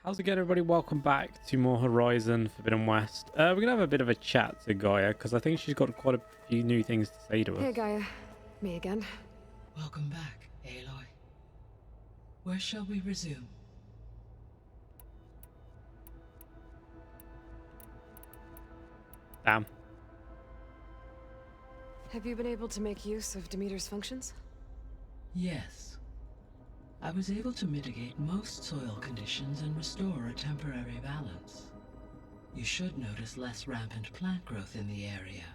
How's it going, everybody? Welcome back to more Horizon Forbidden West. We're going to have a bit of a chat to Gaia, because I think she's got quite a few new things to say to us. Hey, Gaia. Me again. Welcome back, Aloy. Where shall we resume? Damn. Have you been able to make use of Demeter's functions? Yes. I was able to mitigate most soil conditions and restore a temporary balance. You should notice less rampant plant growth in the area.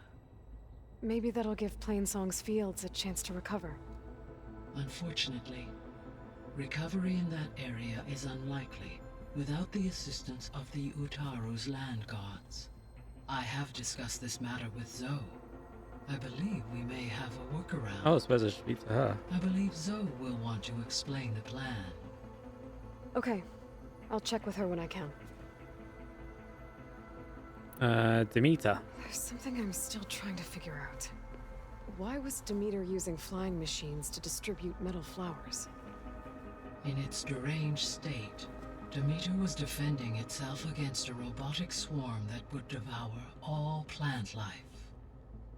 Maybe that'll give Plainsong's fields a chance to recover. Unfortunately, recovery in that area is unlikely without the assistance of the Utaru's land gods. I have discussed this matter with Zoe. I believe we may have a workaround. Oh, I suppose I should speak to her. I believe Zoe will want to explain the plan. Okay. I'll check with her when I can. Demeter. There's something I'm still trying to figure out. Why was Demeter using flying machines to distribute metal flowers? In its deranged state, Demeter was defending itself against a robotic swarm that would devour all plant life.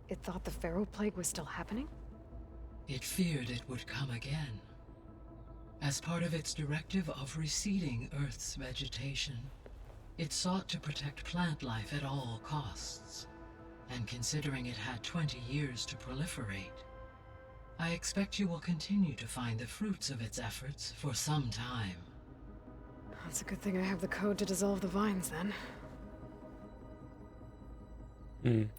It thought the Pharaoh Plague was still happening? It feared it would come again. As part of its directive of receding Earth's vegetation, it sought to protect plant life at all costs. And considering it had 20 years to proliferate, I expect you will continue to find the fruits of its efforts for some time. That's a good thing I have the code to dissolve the vines, then.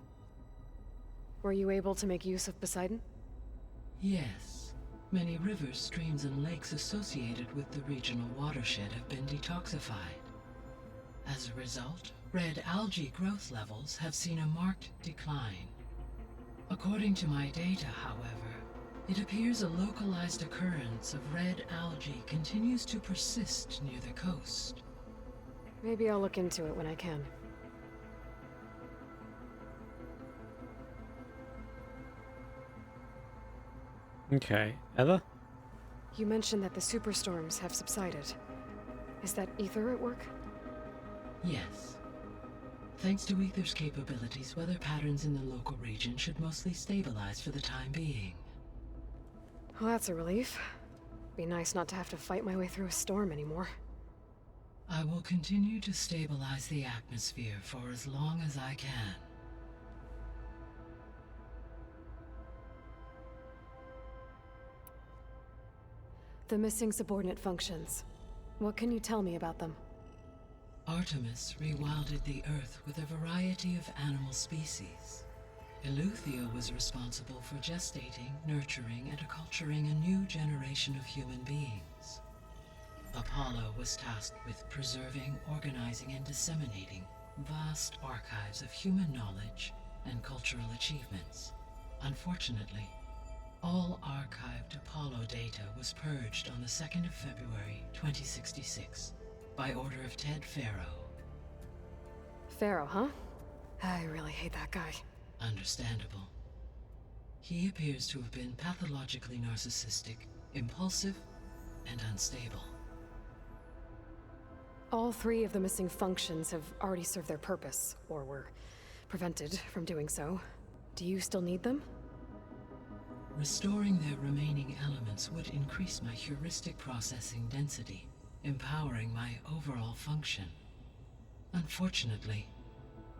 Were you able to make use of Poseidon? Yes. Many rivers, streams, and lakes associated with the regional watershed have been detoxified. As a result, red algae growth levels have seen a marked decline. According to my data, however, it appears a localized occurrence of red algae continues to persist near the coast. Maybe I'll look into it when I can. Okay. Heather? You mentioned that the superstorms have subsided. Is that Ether at work? Yes. Thanks to Ether's capabilities, weather patterns in the local region should mostly stabilize for the time being. Well, that's a relief. Be nice not to have to fight my way through a storm anymore. I will continue to stabilize the atmosphere for as long as I can. The missing subordinate functions. What can you tell me about them? Artemis rewilded the Earth with a variety of animal species. Eleuthia was responsible for gestating, nurturing, and acculturating a new generation of human beings. Apollo was tasked with preserving, organizing, and disseminating vast archives of human knowledge and cultural achievements. Unfortunately, all archived Apollo data was purged on the 2nd of February, 2066, by order of Ted Pharaoh. Pharaoh, huh? I really hate that guy. Understandable. He appears to have been pathologically narcissistic, impulsive, and unstable. All three of the missing functions have already served their purpose, or were prevented from doing so. Do you still need them? Restoring their remaining elements would increase my heuristic processing density, empowering my overall function. Unfortunately,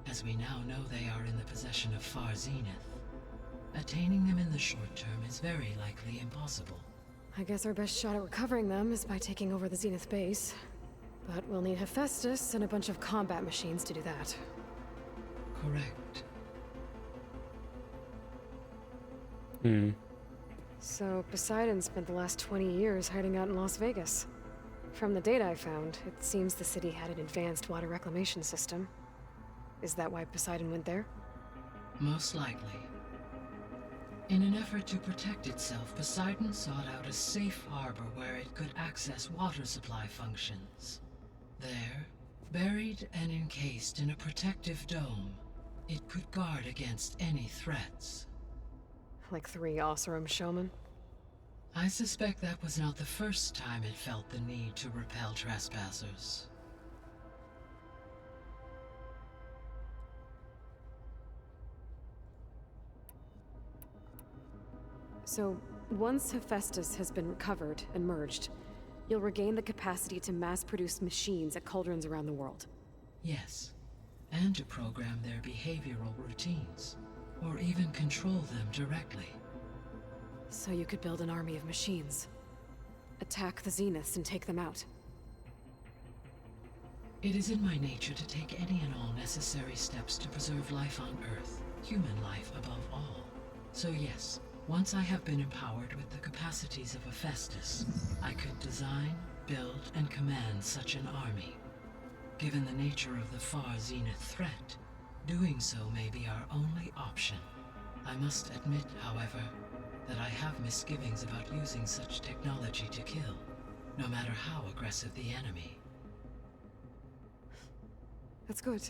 as we now know they are in the possession of Far Zenith, attaining them in the short term is very likely impossible. I guess our best shot at recovering them is by taking over the Zenith base. But we'll need Hephaestus and a bunch of combat machines to do that. Correct. So Poseidon spent the last 20 years hiding out in Las Vegas. From the data I found, it seems the city had an advanced water reclamation system. Is that why Poseidon went there? Most likely. In an effort to protect itself, Poseidon sought out a safe harbor where it could access water supply functions. There, buried and encased in a protective dome, it could guard against any threats. Like 3 Oseram showmen? I suspect that was not the first time it felt the need to repel trespassers. So, once Hephaestus has been recovered and merged, you'll regain the capacity to mass-produce machines at cauldrons around the world. Yes, and to program their behavioral routines, or even control them directly. So you could build an army of machines. Attack the Zeniths and take them out. It is in my nature to take any and all necessary steps to preserve life on Earth, human life above all. So yes, once I have been empowered with the capacities of Hephaestus, I could design, build, and command such an army. Given the nature of the far Zenith threat, doing so may be our only option. I must admit, however, that I have misgivings about using such technology to kill, no matter how aggressive the enemy. That's good.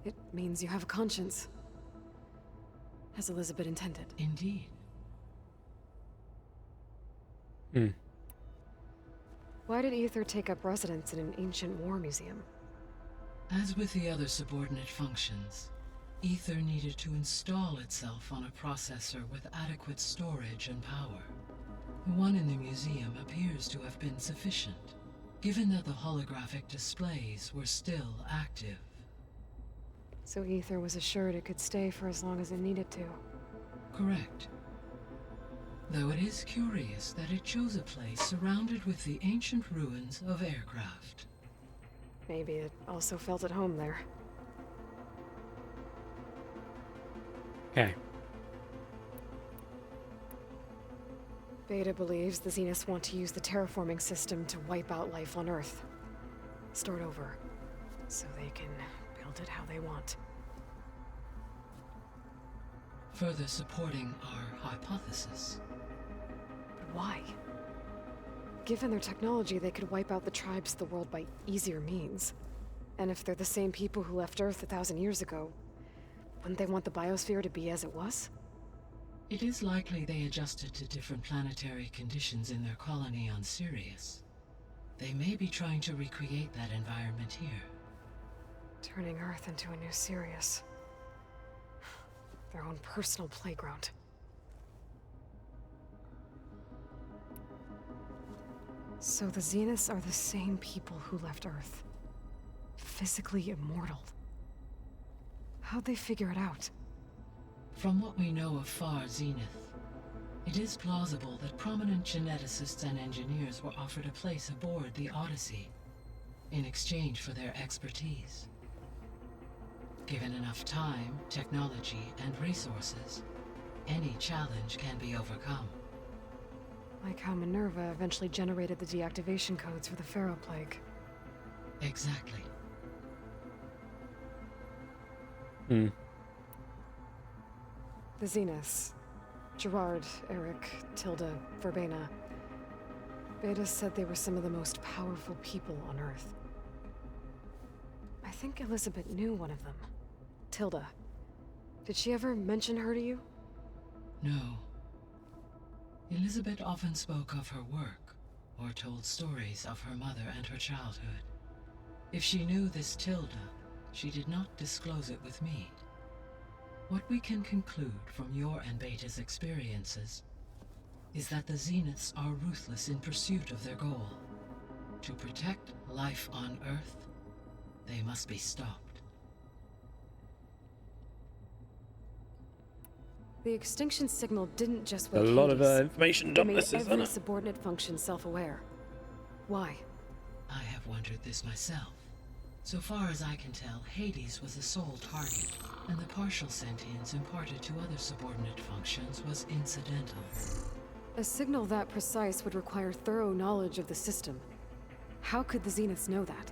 It means you have a conscience. As Elizabeth intended. Indeed. Why did Aether take up residence in an ancient war museum? As with the other subordinate functions, Aether needed to install itself on a processor with adequate storage and power. The one in the museum appears to have been sufficient, given that the holographic displays were still active. So Aether was assured it could stay for as long as it needed to. Correct. Though it is curious that it chose a place surrounded with the ancient ruins of aircraft. Maybe it also felt at home there. Okay. Beta believes the Zeniths want to use the terraforming system to wipe out life on Earth. Start over, so they can build it how they want. Further supporting our hypothesis. But why? Given their technology, they could wipe out the tribes of the world by easier means. And if they're the same people who left Earth 1,000 years ago, wouldn't they want the biosphere to be as it was? It is likely they adjusted to different planetary conditions in their colony on Sirius. They may be trying to recreate that environment here. Turning Earth into a new Sirius. Their own personal playground. So the Zeniths are the same people who left Earth. Physically immortal. How'd they figure it out? From what we know of Far Zenith, it is plausible that prominent geneticists and engineers were offered a place aboard the Odyssey in exchange for their expertise. Given enough time, technology, and resources, any challenge can be overcome. Like how Minerva eventually generated the deactivation codes for the Pharaoh Plague. Exactly. The Zeniths. Gerard, Eric, Tilda, Verbena. Beta said they were some of the most powerful people on Earth. I think Elizabeth knew one of them. Tilda. Did she ever mention her to you? No. Elizabeth often spoke of her work, or told stories of her mother and her childhood. If she knew this Tilda, she did not disclose it with me. What we can conclude from your and Beta's experiences is that the Zeniths are ruthless in pursuit of their goal. To protect life on Earth, they must be stopped. The extinction signal didn't just A wake lot of Hades. information It dump made this, isn't every it? subordinate function self-aware. Why? I have wondered this myself. So far as I can tell, Hades was the sole target, and the partial sentience imparted to other subordinate functions was incidental. A signal that precise would require thorough knowledge of the system. How could the Zeniths know that?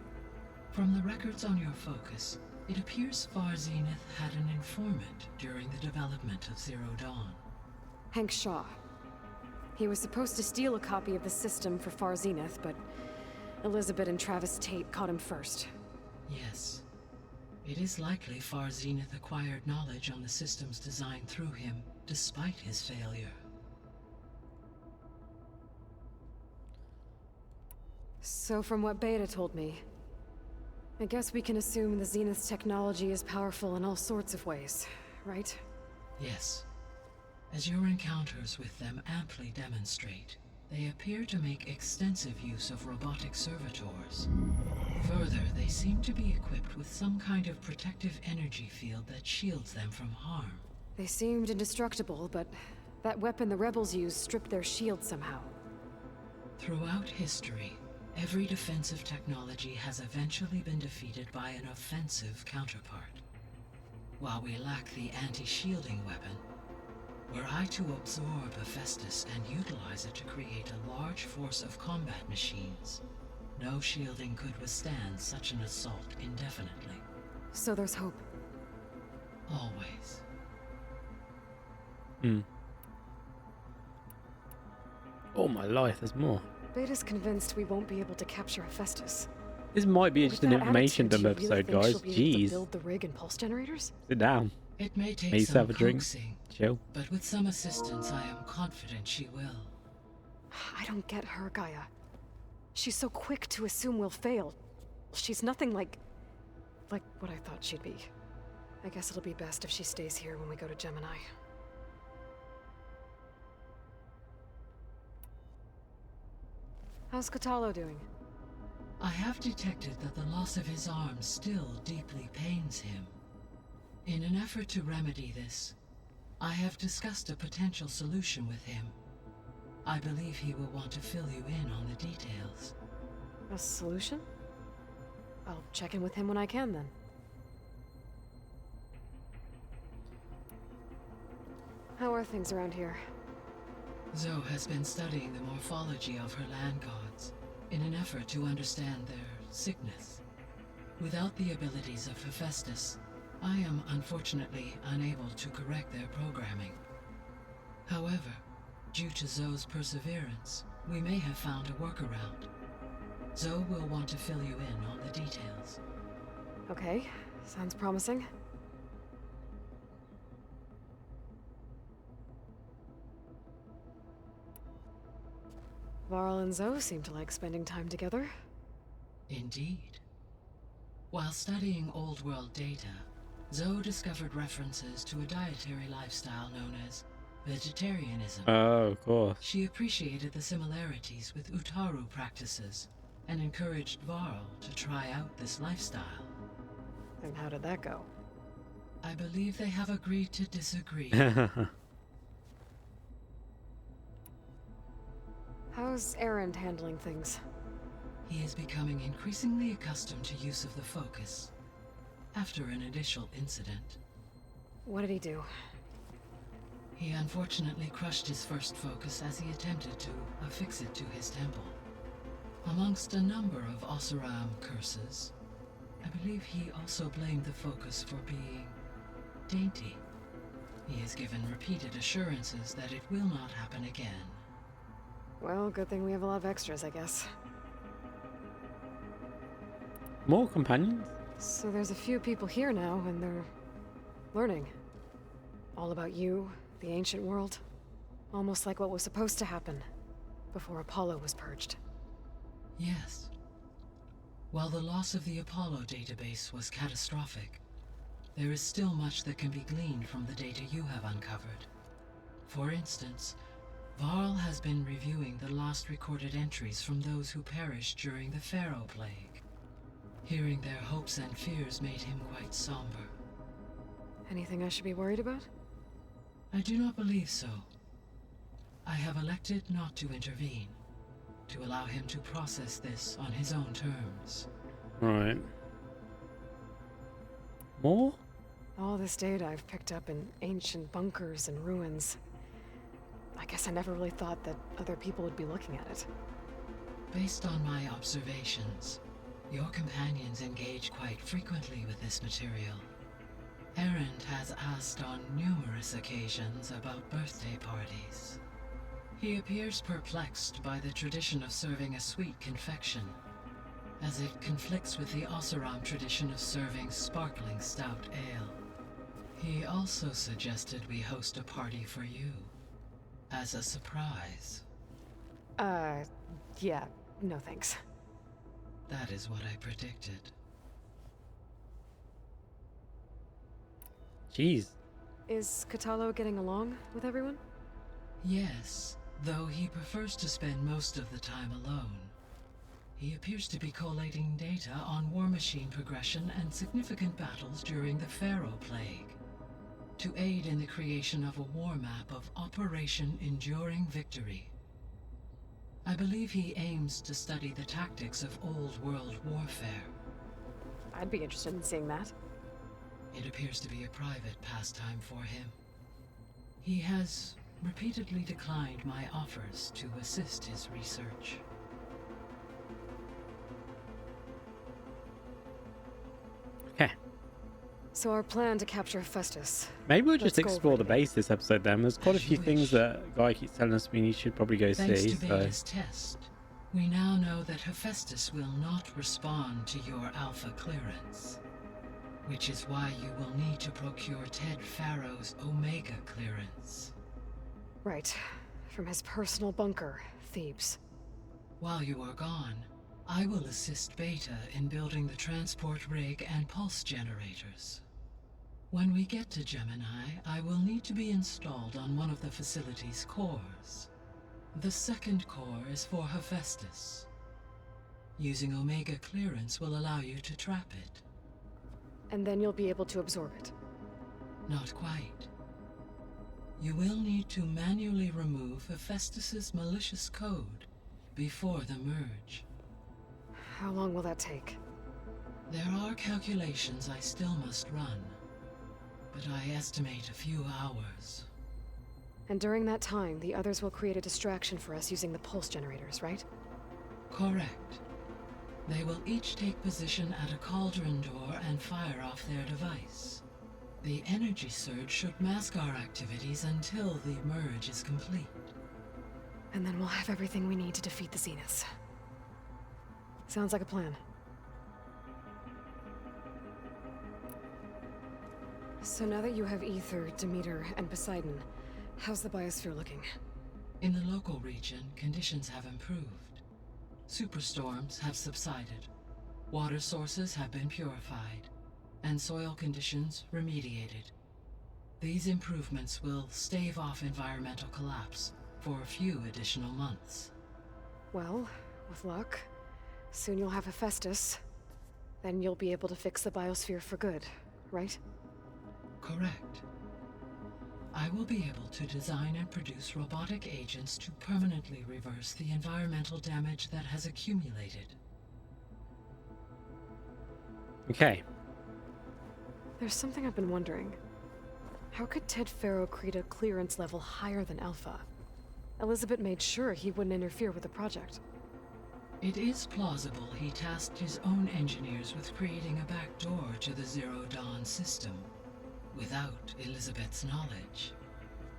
From the records on your focus, it appears Far Zenith had an informant during the development of Zero Dawn. Hank Shaw. He was supposed to steal a copy of the system for Far Zenith, but Elizabeth and Travis Tate caught him first. Yes. It is likely Far Zenith acquired knowledge on the systems designed through him, despite his failure. So from what Beta told me, I guess we can assume the Zenith's technology is powerful in all sorts of ways, right? Yes. As your encounters with them amply demonstrate, they appear to make extensive use of robotic servitors. Further, they seem to be equipped with some kind of protective energy field that shields them from harm. They seemed indestructible, but that weapon the rebels used stripped their shield somehow. Throughout history, every defensive technology has eventually been defeated by an offensive counterpart. While we lack the anti-shielding weapon, were I to absorb Hephaestus and utilize it to create a large force of combat machines, no shielding could withstand such an assault indefinitely. So there's hope. Always. Oh my life, there's more. Beta's convinced we won't be able to capture Hephaestus. This might be With just an that information attitude, dump do you really episode, think guys. she'll be able to Jeez. build the rig and pulse generators? Sit down. It may take Maybe some have a drink. coaxing, Chill. but with some assistance I am confident she will. I don't get her, Gaia. She's so quick to assume we'll fail. She's nothing like what I thought she'd be. I guess it'll be best if she stays here when we go to Gemini. How's Catalo doing? I have detected that the loss of his arm still deeply pains him. In an effort to remedy this, I have discussed a potential solution with him. I believe he will want to fill you in on the details. A solution? I'll check in with him when I can, then. How are things around here? Zoe has been studying the morphology of her land gods in an effort to understand their sickness. Without the abilities of Hephaestus, I am unfortunately unable to correct their programming. However, due to Zoe's perseverance, we may have found a workaround. Zoe will want to fill you in on the details. Okay, sounds promising. Varl and Zoe seem to like spending time together. Indeed. While studying Old World data, Zoe discovered references to a dietary lifestyle known as vegetarianism. Oh, of course. She appreciated the similarities with Utaru practices and encouraged Varl to try out this lifestyle. And how did that go? I believe they have agreed to disagree. How's Erend handling things? He is becoming increasingly accustomed to use of the focus after an initial incident. What did he do? He unfortunately crushed his first focus as he attempted to affix it to his temple. Amongst a number of Oseram curses, I believe he also blamed the focus for being dainty. He has given repeated assurances that it will not happen again. Well, good thing we have a lot of extras, I guess. More companions? So there's a few people here now, and they're learning. All about you, the ancient world. Almost like what was supposed to happen before Apollo was purged. Yes. While the loss of the Apollo database was catastrophic, there is still much that can be gleaned from the data you have uncovered. For instance, Varl has been reviewing the last recorded entries from those who perished during the Pharaoh Plague. Hearing their hopes and fears made him quite somber. Anything I should be worried about? I do not believe so. I have elected not to intervene, to allow him to process this on his own terms. Right. More? All this data I've picked up in ancient bunkers and ruins. I guess I never really thought that other people would be looking at it. Based on my observations, your companions engage quite frequently with this material. Erend has asked on numerous occasions about birthday parties. He appears perplexed by the tradition of serving a sweet confection, as it conflicts with the Oseram tradition of serving sparkling stout ale. He also suggested we host a party for you, as a surprise. Yeah, no thanks. That is what I predicted. Jeez. Is Katalo getting along with everyone? Yes, though he prefers to spend most of the time alone. He appears to be collating data on war machine progression and significant battles during the Pharaoh Plague, to aid in the creation of a war map of Operation Enduring Victory. I believe he aims to study the tactics of old world warfare. I'd be interested in seeing that. It appears to be a private pastime for him. He has repeatedly declined my offers to assist his research. Okay. So our plan to capture Festus. Maybe we'll just Let's go explore over the it. base this episode then. There's quite a As few you things wish. that Guy keeps telling us we should probably go Thanks see. to So Beta's test, we now know that Hephaestus will not respond to your alpha clearance. Which is why you will need to procure Ted Pharaoh's Omega clearance. Right. From his personal bunker, Thebes. While you are gone, I will assist Beta in building the transport rig and pulse generators. When we get to Gemini, I will need to be installed on one of the facility's cores. The second core is for Hephaestus. Using Omega clearance will allow you to trap it. And then you'll be able to absorb it. Not quite. You will need to manually remove Hephaestus's malicious code before the merge. How long will that take? There are calculations I still must run, but I estimate a few hours. And during that time, the others will create a distraction for us using the pulse generators, right? Correct. They will each take position at a cauldron door and fire off their device. The energy surge should mask our activities until the merge is complete. And then we'll have everything we need to defeat the Zeniths. Sounds like a plan. So now that you have Ether, Demeter, and Poseidon, how's the biosphere looking? In the local region, conditions have improved. Superstorms have subsided. Water sources have been purified, and soil conditions remediated. These improvements will stave off environmental collapse for a few additional months. Well, with luck, soon you'll have Hephaestus. Then you'll be able to fix the biosphere for good, right? Correct. I will be able to design and produce robotic agents to permanently reverse the environmental damage that has accumulated. okay. There's something I've been wondering. How could Ted Pharaoh create a clearance level higher than Alpha? Elizabeth made sure he wouldn't interfere with the project. It is plausible he tasked his own engineers with creating a back door to the Zero Dawn system, without Elizabeth's knowledge.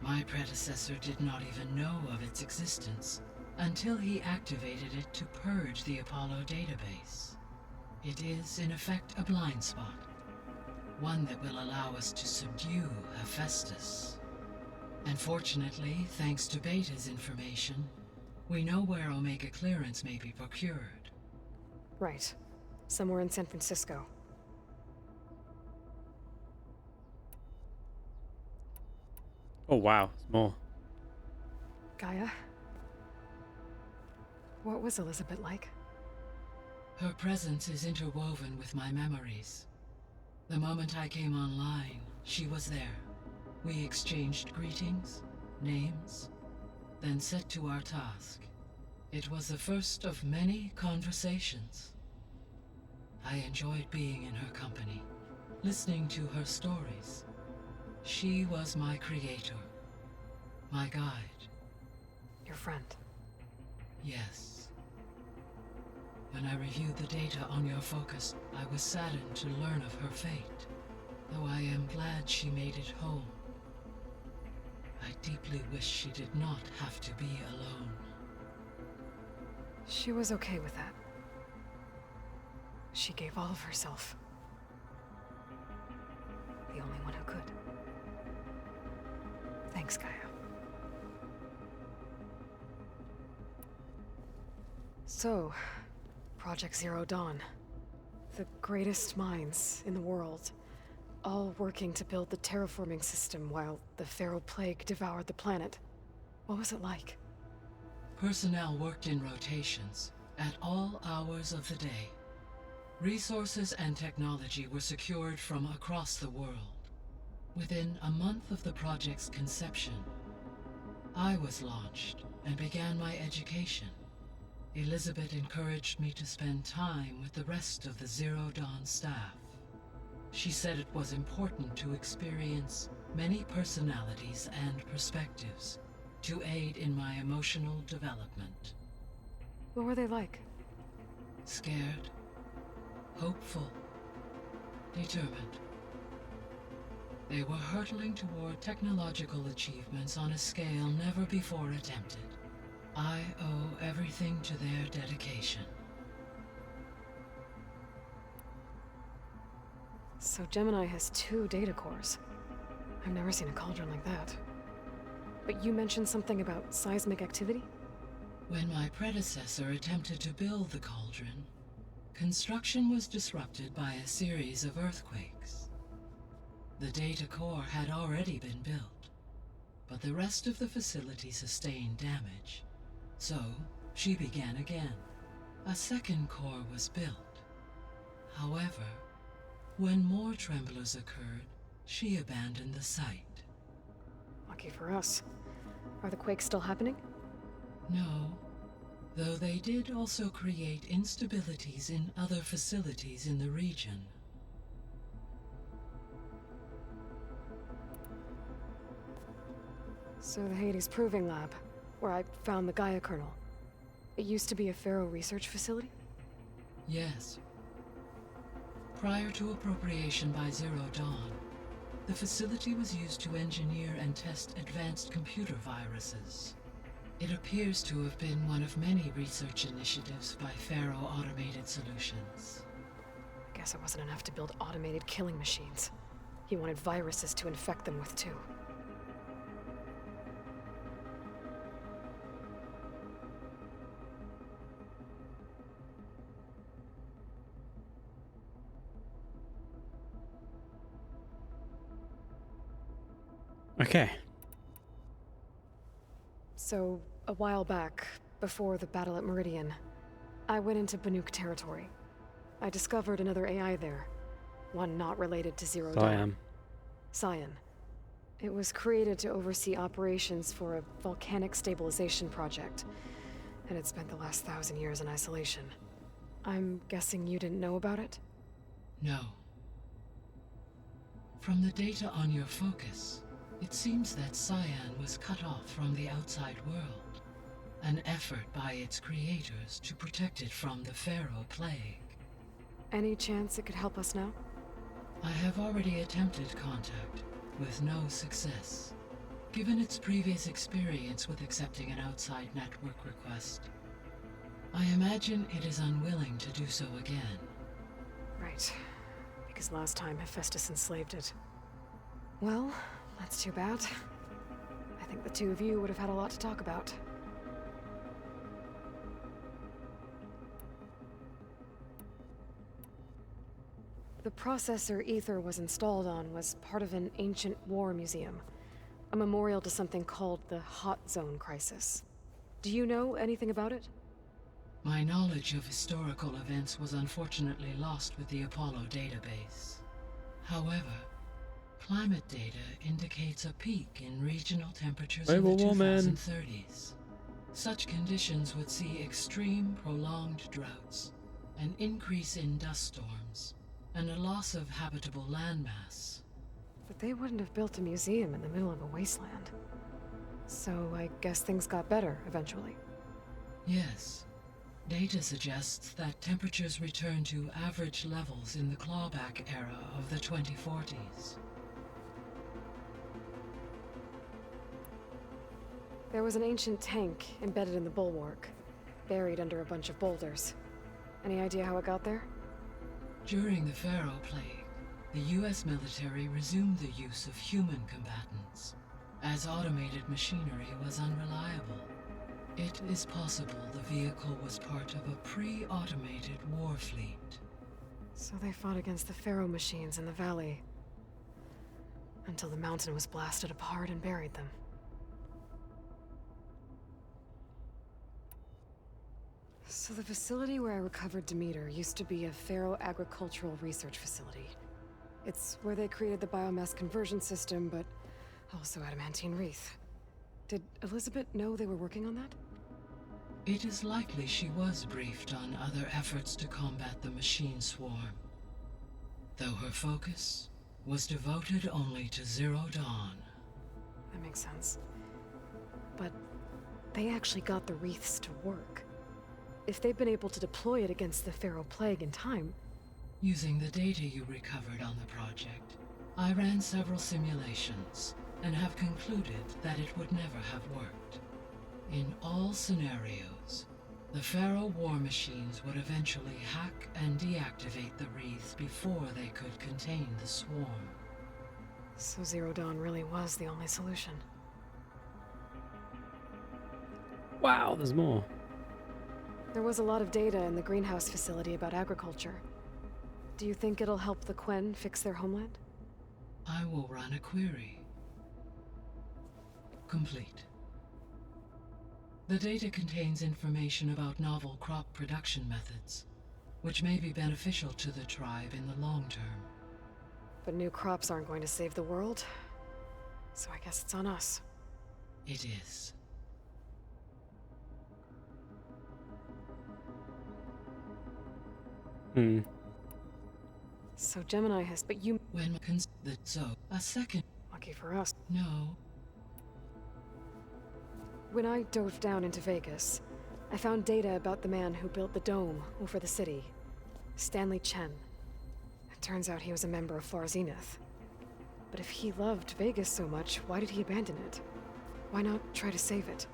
My predecessor did not even know of its existence until he activated it to purge the Apollo database. It is, in effect, a blind spot. One that will allow us to subdue Hephaestus. And fortunately, thanks to Beta's information, we know where Omega clearance may be procured. Right. Somewhere in San Francisco. Oh wow, it's more. Gaia? What was Elizabeth like? Her presence is interwoven with my memories. The moment I came online, she was there. We exchanged greetings, names, then set to our task. It was the first of many conversations. I enjoyed being in her company, listening to her stories. She was my creator, my guide. Your friend. Yes. When I reviewed the data on your focus, I was saddened to learn of her fate, though I am glad she made it home. I deeply wish she did not have to be alone. She was okay with that. She gave all of herself. The only one who could. Thanks, Gaia. So, Project Zero Dawn. The greatest minds in the world. all working to build the terraforming system while the Pharaoh Plague devoured the planet. What was it like? Personnel worked in rotations, at all hours of the day. Resources and technology were secured from across the world. Within a month of the project's conception, I was launched and began my education. Elizabeth encouraged me to spend time with the rest of the Zero Dawn staff. She said it was important to experience many personalities and perspectives to aid in my emotional development. What were they like? Scared, hopeful, determined. They were hurtling toward technological achievements on a scale never before attempted. I owe everything to their dedication. So Gemini has 2 data cores. I've never seen a cauldron like that. But you mentioned something about seismic activity? When my predecessor attempted to build the cauldron, construction was disrupted by a series of earthquakes. The data core had already been built, but the rest of the facility sustained damage. So, she began again. A second core was built. However, when more tremblers occurred, she abandoned the site. Lucky for us. Are the quakes still happening? No, though they did also create instabilities in other facilities in the region. So the Hades Proving Lab, where I found the Gaia kernel. It used to be a Pharaoh research facility? Yes. Prior to appropriation by Zero Dawn, the facility was used to engineer and test advanced computer viruses. It appears to have been one of many research initiatives by Pharaoh Automated Solutions. Guess it wasn't enough to build automated killing machines. He wanted viruses to infect them with too. Okay. So, a while back, before the battle at Meridian, I went into Banuk territory. I discovered another AI there. One not related to Zero Dawn. Cyan. It was created to oversee operations for a volcanic stabilization project, and it spent the last 1,000 years in isolation. I'm guessing you didn't know about it? No. From the data on your focus, it seems that Cyan was cut off from the outside world, an effort by its creators to protect it from the Pharaoh Plague. Any chance it could help us now? I have already attempted contact, with no success. Given its previous experience with accepting an outside network request, I imagine it is unwilling to do so again. Right. Because last time Hephaestus enslaved it. Well, that's too bad. I think the two of you would have had a lot to talk about. The processor Ether was installed on was part of an ancient war museum. A memorial to something called the Hot Zone Crisis. Do you know anything about it? My knowledge of historical events was unfortunately lost with the Apollo database. However, climate data indicates a peak in regional temperatures in the 2030s. Such conditions would see extreme, prolonged droughts, an increase in dust storms, and a loss of habitable landmass. But they wouldn't have built a museum in the middle of a wasteland. So I guess things got better eventually. Yes. Data suggests that temperatures returned to average levels in the clawback era of the 2040s. There was an ancient tank embedded in the bulwark, buried under a bunch of boulders. Any idea how it got there? During the Pharaoh Plague, the US military resumed the use of human combatants, as automated machinery was unreliable. It is possible the vehicle was part of a pre-automated war fleet. So they fought against the Pharaoh machines in the valley. Until the mountain was blasted apart and buried them. So the facility where I recovered Demeter used to be a Pharaoh agricultural research facility. It's where they created the biomass conversion system, but also adamantine wreath. Did Elizabeth know they were working on that? It is likely she was briefed on other efforts to combat the machine swarm, though her focus was devoted only to Zero Dawn. That makes sense. But they actually got the wreaths to work. If they've been able to deploy it against the Pharaoh Plague in time... Using the data you recovered on the project, I ran several simulations and have concluded that it would never have worked. In all scenarios, the Pharaoh war machines would eventually hack and deactivate the wreaths before they could contain the swarm. So Zero Dawn really was the only solution. Wow, there's more. There was a lot of data in the greenhouse facility about agriculture. Do you think it'll help the Quen fix their homeland? I will run a query. Complete. The data contains information about novel crop production methods, which may be beneficial to the tribe in the long term. But new crops aren't going to save the world, so I guess it's on us. It is. So Gemini has... But you... When a second... Lucky for us. No. When I dove down into Vegas, I found data about the man who built the dome over the city. Stanley Chen. It turns out he was a member of Far Zenith. But if he loved Vegas so much, why did he abandon it? Why not try to save it?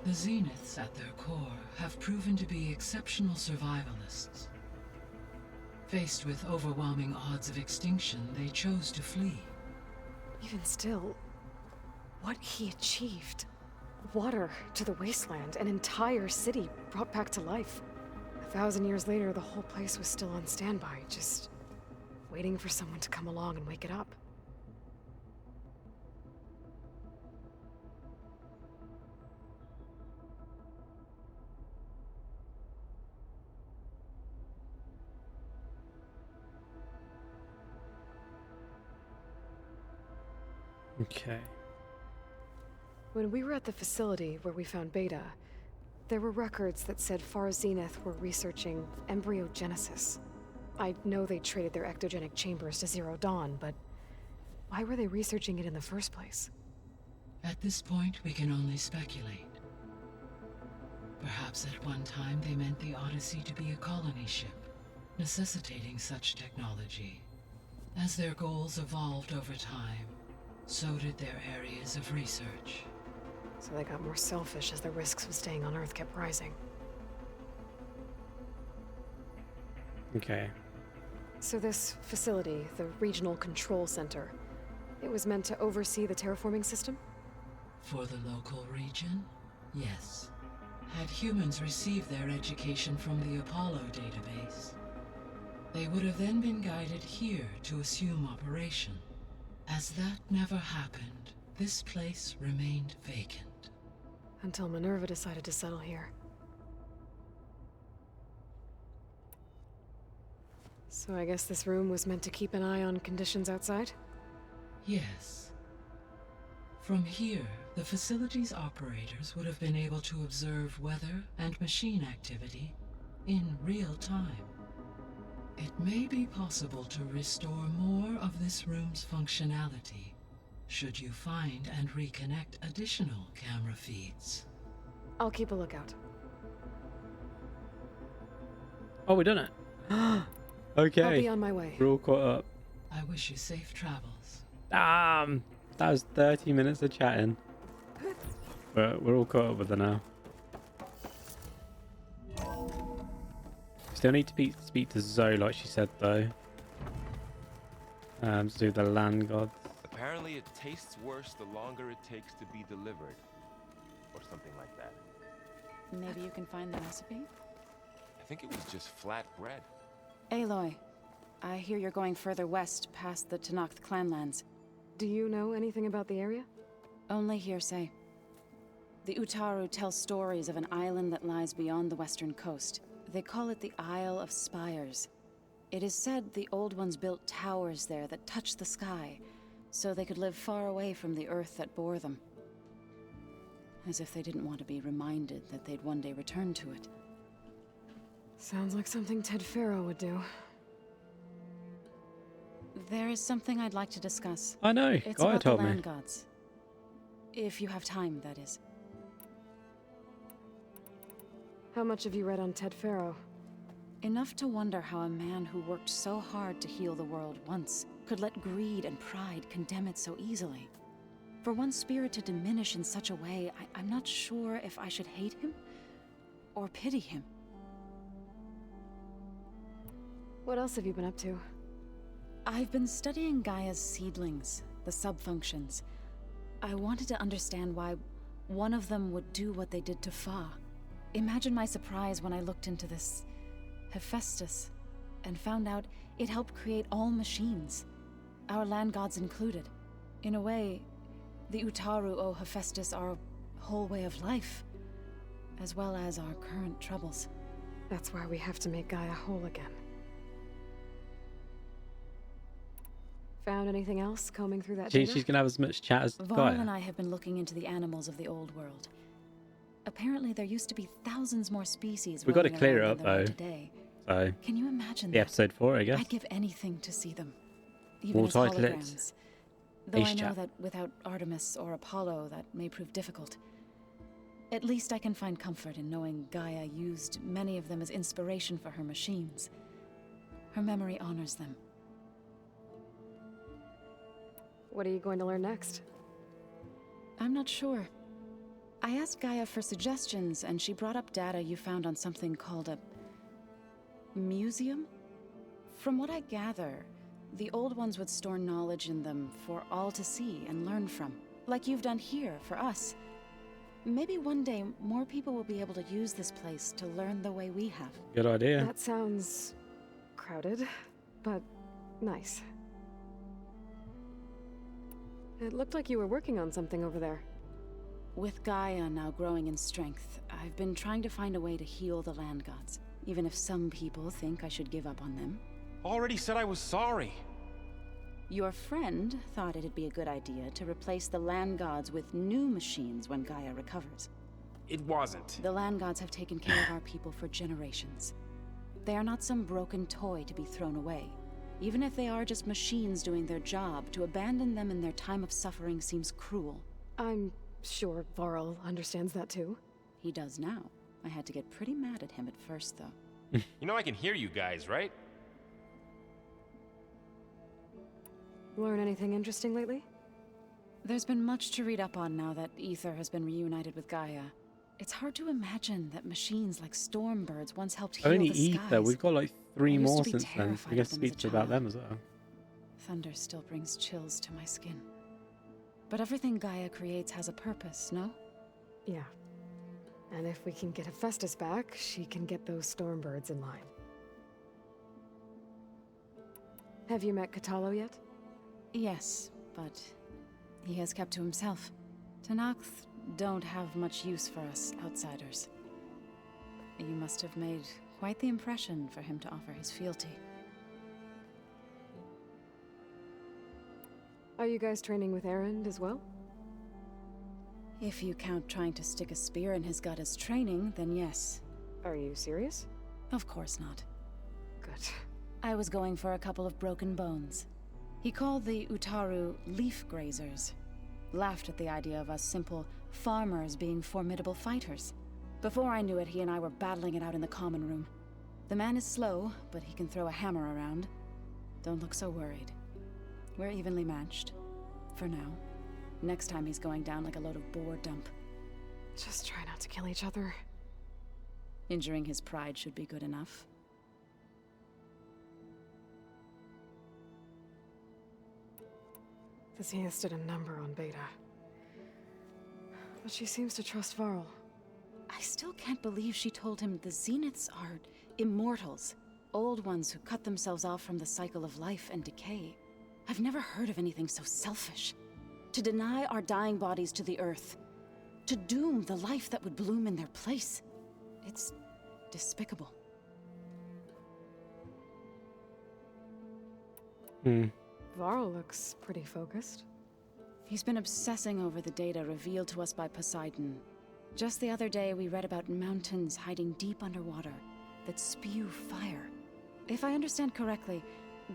The Zeniths at their core have proven to be exceptional survivalists. Faced with overwhelming odds of extinction, they chose to flee. Even still, what he achieved. Water to the wasteland, an entire city brought back to life. 1,000 years later, the whole place was still on standby, just waiting for someone to come along and wake it up. Okay. When we were at the facility where we found Beta, there were records that said Far Zenith were researching embryogenesis. I know they traded their ectogenic chambers to Zero Dawn, but why were they researching it in the first place? At this point, we can only speculate. Perhaps at one time they meant the Odyssey to be a colony ship, necessitating such technology. As their goals evolved over time, so did their areas of research. So they got more selfish as the risks of staying on Earth kept rising. Okay. So this facility, the Regional Control Center, it was meant to oversee the terraforming system? For the local region, yes. Had humans received their education from the Apollo database, they would have then been guided here to assume operation. As that never happened, this place remained vacant. Until Minerva decided to settle here. So I guess this room was meant to keep an eye on conditions outside? Yes. From here, the facility's operators would have been able to observe weather and machine activity in real time. It may be possible to restore more of this room's functionality should you find and reconnect additional camera feeds. I'll keep a lookout. Oh, we done it. Okay. I'll be on my way. We're all caught up. I wish you safe travels. That was 30 minutes of chatting. But we're all caught up with her now. Still need to speak to Zoe, like she said, though. To do the land gods. Apparently it tastes worse the longer it takes to be delivered. Or something like that. Maybe you can find the recipe? I think it was just flat bread. Aloy, I hear you're going further west past the Tenakth clanlands. Do you know anything about the area? Only hearsay. The Utaru tell stories of an island that lies beyond the western coast. They call it the Isle of Spires. It is said the Old Ones built towers there that touch the sky, so they could live far away from the earth that bore them. As if they didn't want to be reminded that they'd one day return to it. Sounds like something Ted Faro would do. There is something I'd like to discuss. I know. It's Gaia about the told me. land gods. If you have time, that is. How much have you read on Ted Faro? Enough to wonder how a man who worked so hard to heal the world once could let greed and pride condemn it so easily. For one spirit to diminish in such a way, I'm not sure if I should hate him or pity him. What else have you been up to? I've been studying Gaia's seedlings, the subfunctions. I wanted to understand why one of them would do what they did to Fa. Imagine my surprise when I looked into this Hephaestus and found out it helped create all machines, our land gods included. In a way, the Utaru owe Hephaestus our whole way of life, as well as our current troubles. That's why we have to make Gaia whole again. Found anything else combing through that Do you think data? she's going to have as much chat as Varl Gaia? and I have been looking into the animals of the old world. Apparently there used to be thousands more species We've got to roaming clear it around up, than there are though. today. So, Can you imagine the that? episode 4, I guess. I'd give anything to see them. Even We'll as title it holograms. Though I Ace know Chat. that without Artemis or Apollo, that may prove difficult. At least I can find comfort in knowing Gaia used many of them as inspiration for her machines. Her memory honors them. What are you going to learn next? I'm not sure. I asked Gaia for suggestions, and she brought up data you found on something called a museum? From what I gather, the old ones would store knowledge in them for all to see and learn from, like you've done here for us. Maybe one day more people will be able to use this place to learn the way we have. Good idea. That sounds crowded, but nice. It looked like you were working on something over there. With Gaia now growing in strength, I've been trying to find a way to heal the land gods, even if some people think I should give up on them. Already said I was sorry. Your friend thought it'd be a good idea to replace the land gods with new machines when Gaia recovers. It wasn't. The land gods have taken care of our people for generations. They are not some broken toy to be thrown away. Even if they are just machines doing their job, to abandon them in their time of suffering seems cruel. I'm sure Varl understands that too. He does now. I had to get pretty mad at him at first, though. You know I can hear you guys, right? Learn anything interesting lately? There's been much to read up on now that Ether has been reunited with Gaia. It's hard to imagine that machines like Stormbirds once helped heal Only the Ether. skies. We've got like 3 I used to more be since then. terrified We can of them as speak a to about child. them as well. Thunder still brings chills to my skin. But everything Gaia creates has a purpose, no? Yeah. And if we can get Hephaestus back, she can get those Stormbirds in line. Have you met Katalo yet? Yes, but he has kept to himself. Tenakth don't have much use for us outsiders. You must have made quite the impression for him to offer his fealty. Are you guys training with Erend as well? If you count trying to stick a spear in his gut as training, then yes. Are you serious? Of course not. Good. I was going for a couple of broken bones. He called the Utaru leaf grazers. Laughed at the idea of us simple farmers being formidable fighters. Before I knew it, he and I were battling it out in the common room. The man is slow, but he can throw a hammer around. Don't look so worried. We're evenly matched. For now. Next time he's going down like a load of boar dump. Just try not to kill each other. Injuring his pride should be good enough. The Zenith did a number on Beta. But she seems to trust Varl. I still can't believe she told him the Zeniths are immortals. Old ones who cut themselves off from the cycle of life and decay. I've never heard of anything so selfish. To deny our dying bodies to the earth. To doom the life that would bloom in their place. It's despicable. Varl looks pretty focused. He's been obsessing over the data revealed to us by Poseidon. Just the other day, we read about mountains hiding deep underwater that spew fire. If I understand correctly,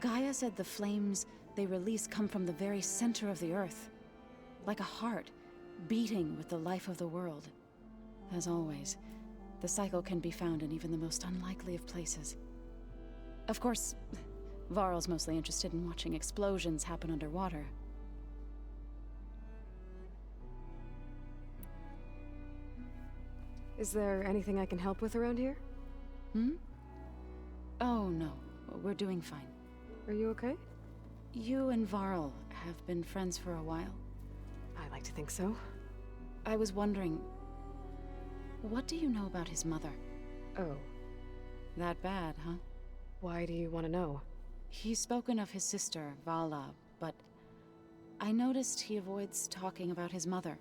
Gaia said the flames they release come from the very center of the earth. Like a heart, beating with the life of the world. As always, the cycle can be found in even the most unlikely of places. Of course, Varl's mostly interested in watching explosions happen underwater. Is there anything I can help with around here? Oh no, we're doing fine. Are you okay? You and Varl have been friends for a while. I like to think so. I was wondering, what do you know about his mother? Oh, That bad, huh? why do you want to know? He's spoken of his sister, Vala, but I noticed he avoids talking about his mother.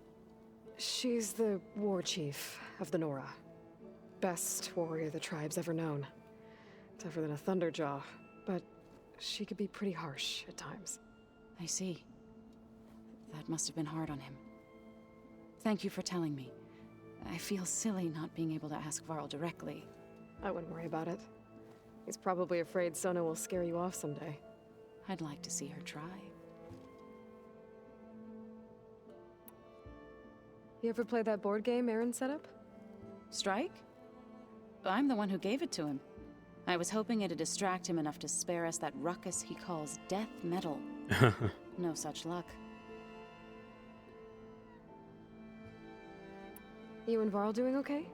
She's the war chief of the Nora. Best warrior the tribe's ever known. Tougher than a Thunderjaw, but she could be pretty harsh at times. I see. That must have been hard on him. Thank you for telling me. I feel silly not being able to ask Varl directly. I wouldn't worry about it. He's probably afraid Sona will scare you off someday. I'd like to see her try. You ever play that board game Aaron set up? Strike? I'm the one who gave it to him. I was hoping it'd distract him enough to spare us that ruckus he calls death metal. No such luck. You and Varl doing okay?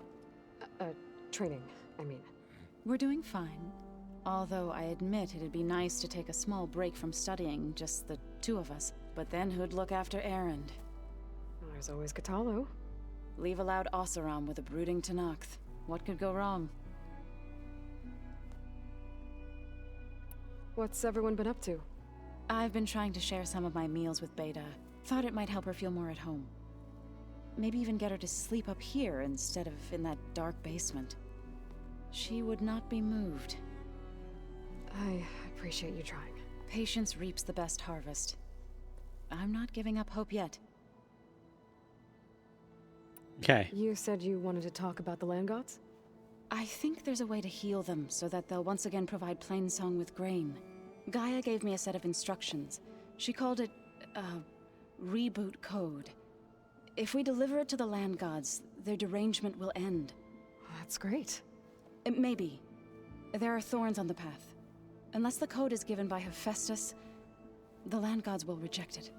Training, I mean. We're doing fine. Although I admit it'd be nice to take a small break from studying, just the two of us. But then who'd look after Aaron? There's always Katalo. Leave a loud Oseram with a brooding Tenakth. What could go wrong? What's everyone been up to? I've been trying to share some of my meals with Beta. Thought it might help her feel more at home. Maybe even get her to sleep up here instead of in that dark basement. She would not be moved. I appreciate you trying. Patience reaps the best harvest. I'm not giving up hope yet. Okay. You said you wanted to talk about the land gods? I think there's a way to heal them so that they'll once again provide Plainsong with grain. Gaia gave me a set of instructions. She called it, reboot code. If we deliver it to the land gods, their derangement will end. That's great. Maybe. There are thorns on the path. Unless the code is given by Hephaestus, the land gods will reject it.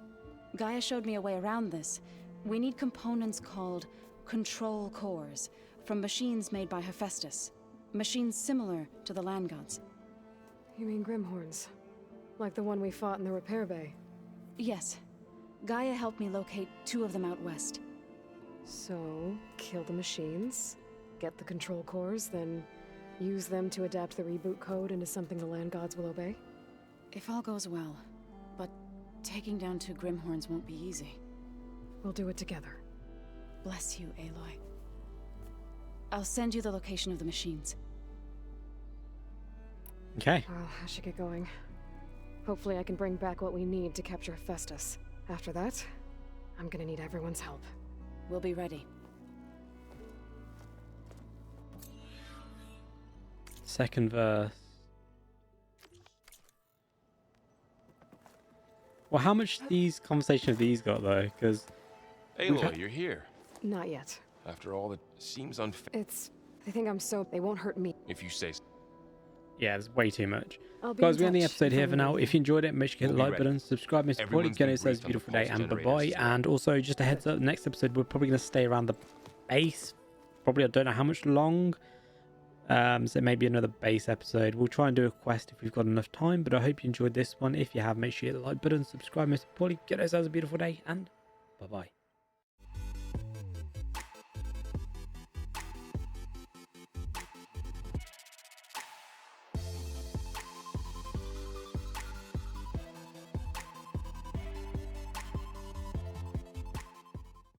Gaia showed me a way around this. We need components called control cores from machines made by Hephaestus. Machines similar to the land gods. You mean Grimhorns? Like the one we fought in the repair bay? Yes. Gaia helped me locate 2 of them out west. So, kill the machines, get the control cores, then use them to adapt the reboot code into something the land gods will obey? If all goes well. But taking down 2 Grimhorns won't be easy. We'll do it together. Bless you, Aloy. I'll send you the location of the machines. Okay. Well, I should get going. Hopefully I can bring back what we need to capture Hephaestus. After that, I'm gonna need everyone's help. We'll be ready. Second verse. Well, how much these conversations have these got though? Because Aloy, you're here. Not yet. After all, it seems unfair I think I'm so... They won't hurt me. if you say so. yeah, there's way too much. I'll be Guys, in we're in the touch episode if here I for need now. anything. If you enjoyed it, make sure you hit the We'll be like ready. button, subscribe, Mr. Paulie, Everyone's get been it, says briefed on the beautiful day, pulse and generator bye-bye. system. And also, just a heads up, next episode, we're probably going to stay around the base. Probably, I don't know how much long. So maybe another base episode. We'll try and do a quest if we've got enough time, but I hope you enjoyed this one. If you have, make sure you hit the like button, subscribe, Mr. Paulie, get it, says a beautiful day, and bye-bye.